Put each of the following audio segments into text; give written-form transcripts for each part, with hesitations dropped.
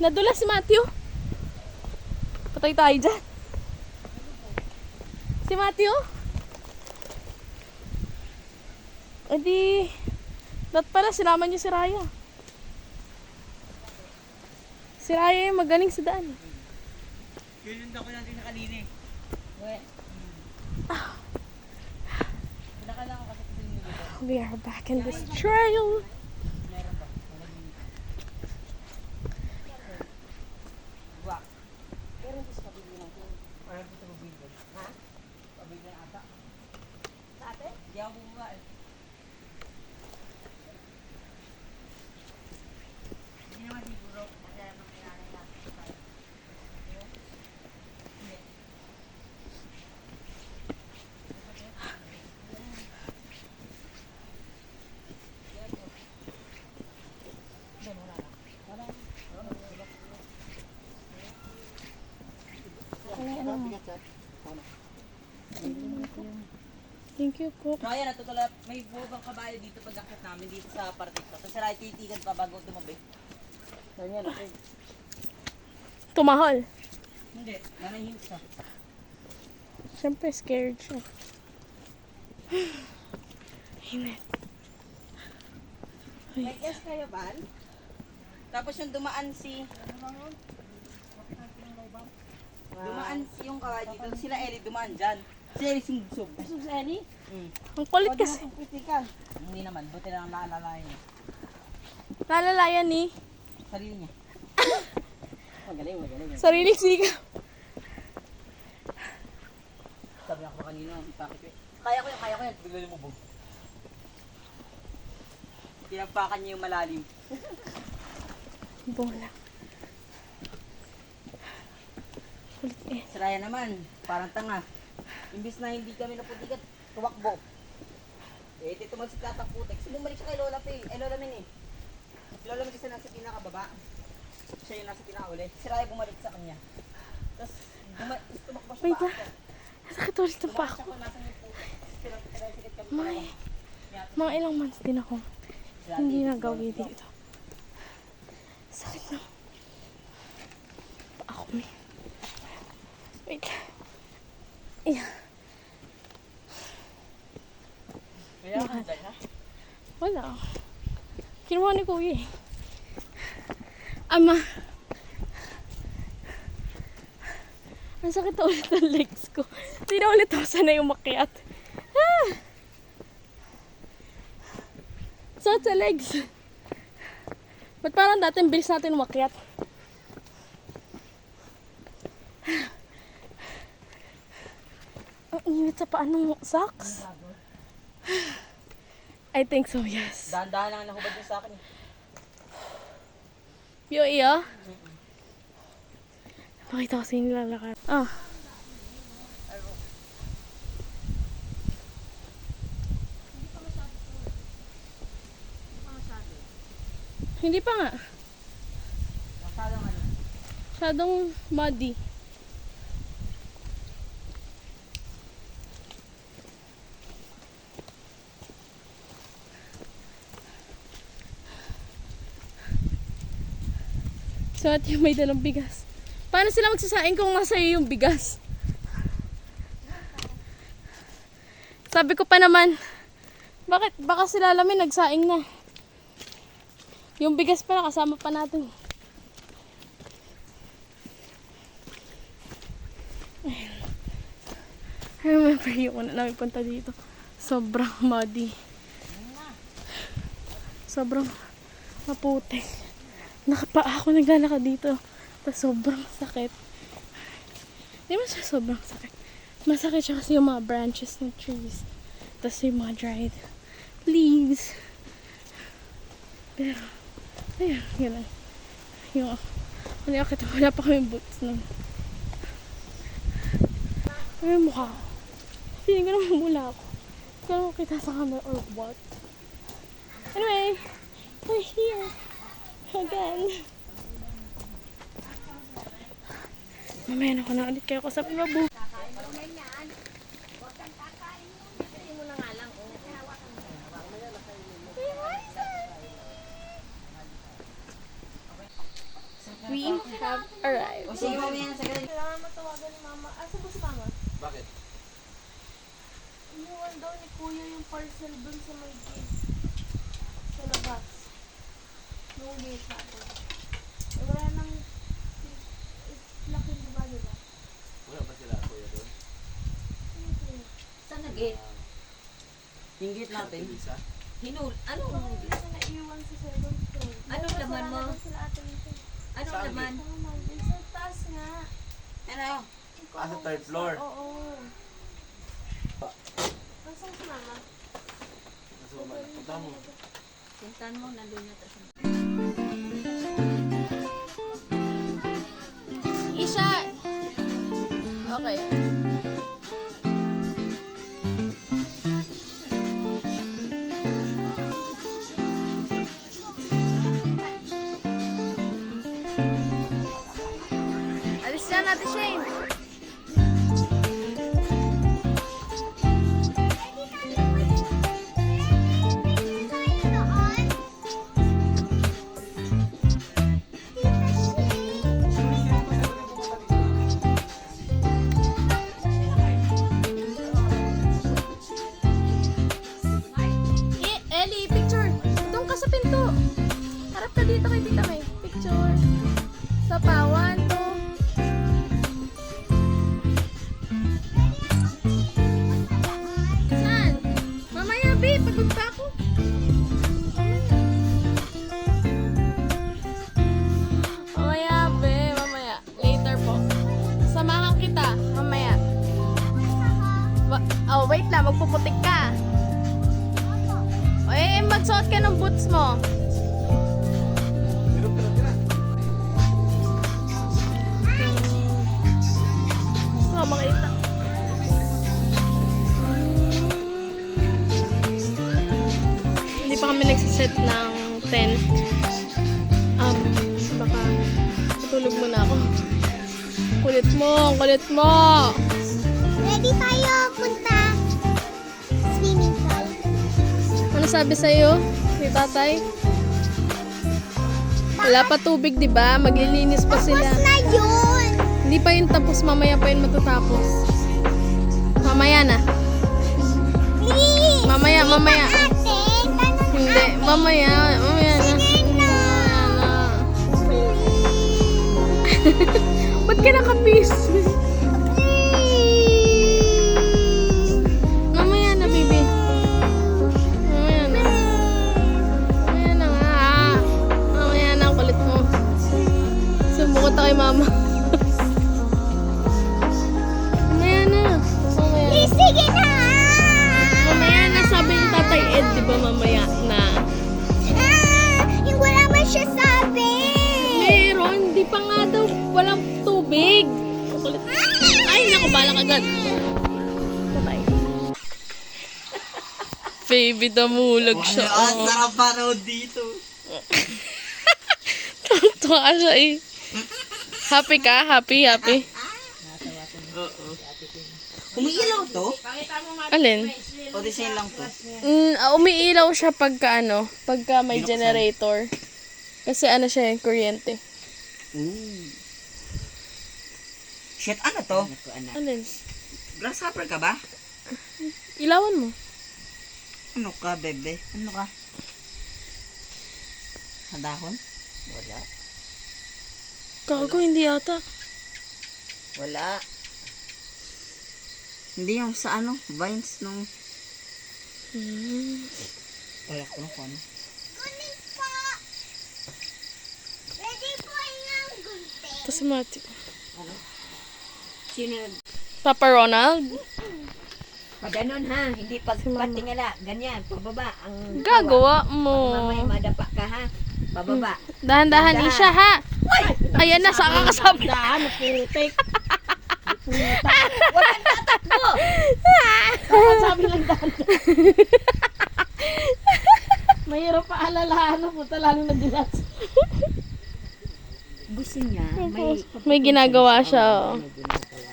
Nadulas si Matthew. Patay tayo dyan. Si Matthew? E di, pala sinama niyo si Raya. Si Raya yung magaling sa daan. Yun ako natin sa kanina eh. Pinakala ko kasi kasi nilito. We are back in this trail. Meron ba? Wak. Pero hindi sa pabili natin. Parang gusto mo bigyan. Ha? Pabili na ata. Sa atin? Hindi ako bumaba eh. Hindi naman siguro. Kasi naman kailangan lang. Thank you po. Ryan, natutulad, may bubang kabayo dito pag akit namin dito sa partik ko. Tapos Ryan, titigan pa bago tumabi. Ryan, okay. Tumahol. Hindi, nanahimik siya. Siyempre scared siya. Init. May guess kayo, Val? Tapos yung dumaan si... Dumaan si yung kabayo dito. Sila Ellie dumaan dyan. Si Ellie sumsub. Gusto sa Ellie? Ang kulit kasi. Critical. Hindi naman, buti na lang naalalayan niya. Nalalayan ni Sarili niya. Magaling, magaling. sariling siga. Sabi ako kanina, ipakit ko eh. Kaya ko yan. Bigla lumubog. Tinampakan niya yung malalim. Bola. Kulit eh. Si Ryan naman, parang tanga. Imbis na hindi kami naputikat, tuwakbo. Eh, ito man si Tatang Putek. So, bumalik siya kay Lola Pay. Eh, Lola Min eh. Si Lola Min kasi nasa pinakababa. Siya yung nasa pinakauli. Si Ryan bumalik sa kanya. Tapos, tumakbo siya Wait pa na. ako. Nasakit ulit ang Tumakbo pako. siya kung nasa yung putek. Pero, sikit kami May, dalawa. mga ilang months din ako. Si Ate, Hindi si nagawi Lola. dito. Sakit na. Ako may. Wait. Yeah. Kaya ako dyan, ha? Wala. Kinuha ni Kuya eh. Ama. Ang sakit na ulit ng legs ko. Hindi na ulit ako sanay umakyat. Ah! Sakit sa legs. Ba't parang dati ang bilis natin umakyat? Ang init sa paanong socks. I think so, yes. Dahan-dahan lang nahubad niya sa akin. eh. Yo, iya. Pakita ko sa inyo lalakad. Ah. Hindi pa nga. Masyadong ano. Masyadong muddy. So, at yung may dalang bigas. Paano sila magsasaing kung nasa iyo yung bigas? Sabi ko pa naman, bakit? Baka sila lamin nagsaing na. Yung bigas pala kasama pa natin. Ayan. I remember yung una namin punta dito. Sobrang muddy. Sobrang maputik. Nakapaa ako naglalakad dito. Tapos sobrang sakit. Hindi mo siya sobrang sakit. Masakit siya kasi yung mga branches ng trees. Tapos yung mga dried leaves. Pero, ayun, yun lang. Yung, wala pa kami boots nun. Ay, mukha ko. Feeling ko naman mula ako. Hindi ko naman kita sa camera or what. Anyway, we're here. Again. Mamaya na ko na ulit kayo kasap ibabu. We have arrived. O sige, mamaya na sa galing. Kailangan matawagan ni Mama. Asa ba si Mama? Bakit? Iniwan daw ni Kuya yung parcel dun sa may gate. Sa labas. Nung gate natin. Eh, wala nang... Laki ba nila? Wala ba sila kuya doon? Ano Kuya? Saan na gate? Yung gate natin. Isa? Ano? Kasi naiwan sa 7th floor. Anong laman mo? Wala na sila ate nito. Anong Saan naman? Tama, dun sa taas nga. Ano? Ah, sa third floor. Oo. Nasaan si Mama? Nasuman. Punta mo. Puntahan mo, nandun yata siya. Isha! Okay. Alis na natin, Shane. Ellie, picture. Doon ka sa pinto. Harap ka dito kay Tita May. Picture. Sa pawan to. Saan? Mamaya, B. Pagod pa ako. Mamaya, B. Mamaya. Later po. Samahan kita. Mamaya. Oh, wait lang. Magpuputik ka. Eh, magsuot ka ng boots mo. Oh, makita. Hindi pa kami nagsiset ng tent. Baka matulog muna ako. Kulit mo, kulit mo. Ready tayo punta swimming pool. Ano sabi sa'yo ni tatay? Wala pa tubig, di ba? Maglilinis pa sila. Tapos na yun. Hindi pa yun tapos, mamaya pa yun matatapos. Mamaya na. Please. Mamaya. Ate, tanong Hindi, mamaya na. Sige na. Ba't ka nakapis? Mamaya na, baby. Mamaya na. Mamaya na nga. Mamaya na, ang kulit mo. Sumukot ako kay mama. Mamaya na. Mamaya na. Please, sige na. Mamaya na, sabi ni Tatay Ed, di ba mamaya na? Yung wala man siya sabi. Meron, di pa nga daw, walang tubig. Kulit. Ay, naku, balang agad. Bye. Baby, damulag siya. Ang sarap panood dito. Tuwa siya eh. Happy ka? Happy? Umiilaw to? Alin? O design lang to? Umiilaw siya pagka may generator. Kasi ano siya kuryente. Shit, ano to? Alin? Grasshopper ka ba? Ilawan mo. Ano ka, bebe? Ano ka? Hadahon? Wala. Gago, hindi yata. Wala. Hindi yung sa vines nung... Kaya ko na kung ano. Kunin po. Ready po yung gunting. Ito si Matthew. Sino? Papa Ronald? Pag ganun ha, hindi pagpatingala, ganyan, pababa. Ang Gagawa mo. mamaya madapa ka ha, pababa. Dahan-dahan Dahan. Isha ha. Ayan na, saka kasama. Daan, putik. Walang tatakbo! Sabi lang daan. Mahirap pa alalahan mo, lalo na dilas. Gusto niya, May ginagawa siya. Oh. may ginagawa.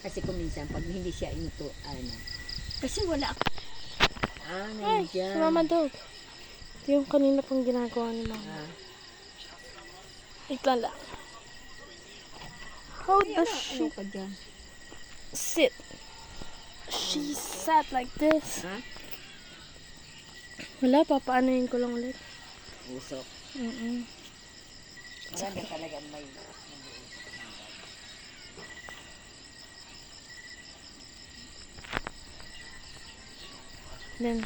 Kasi kung minsan, pag hindi siya into, kasi wala ako. Ay, si Mama Dog. Ito yung kanina pang ginagawa ni Mama. Wait lang. How does she Ano ka dyan? sit? She sat like this. Ha? Wala, papaanoin ko lang ulit. Usok. Maganda talaga may... Then,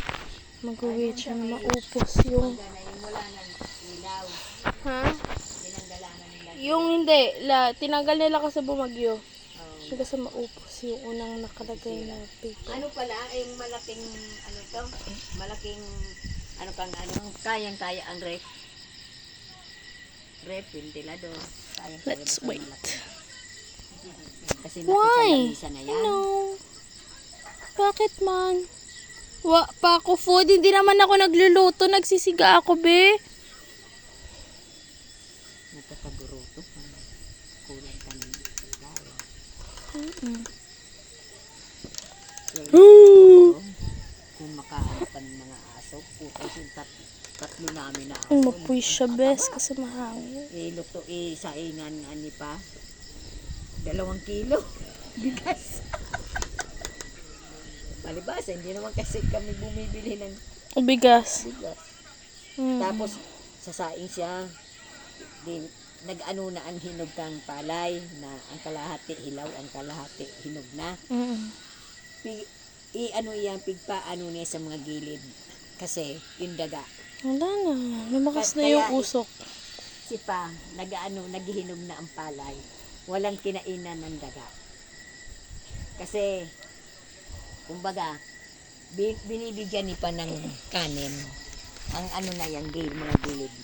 mag-wait siya na maupos yung... Maganda yung wala ng ilaw. Ha? Dinandala na nila. Yung hindi, tinanggal nila kasi bumagyo. Oh. Kasi maupos yung unang nakalagay na paper. Ano pala, yung malaking, ano to? Malaking, ano kang ano, kayang-kaya ang ref. Ref, ventilador. Kayang-kaya Let's basta wait. malaki. Kasi Why? nakikilamisa na yan. No. Bakit man? Pa ako food, hindi naman ako nagluluto, nagsisiga ako, be. Nagkakaguruto. Kulang ka ng pagkain. Kung makahanap ka ng mga aso, putas yung tatlo namin na aso. Mapuy siya, bes, kasi mahangin. Luto, saingan, ani pa. 2 kilo. Bigas. Palibasa, hindi naman kasi kami bumibili ng Bigas. bigas. Mm. Tapos, sasaing siya. Di, nag-ano na ang hinog kang palay na ang kalahati hilaw, ang kalahati hinog na. I-ano yan, pigpaano niya sa mga gilid. Kasi, yung daga. Wala na. Lumakas na Kaya- yung usok. Si pa, naghihinog na ang palay. Walang kinainan ng daga. Kasi, kumbaga, binibigyan ni pa ng kanin. Ang ano na yan, mga gilid.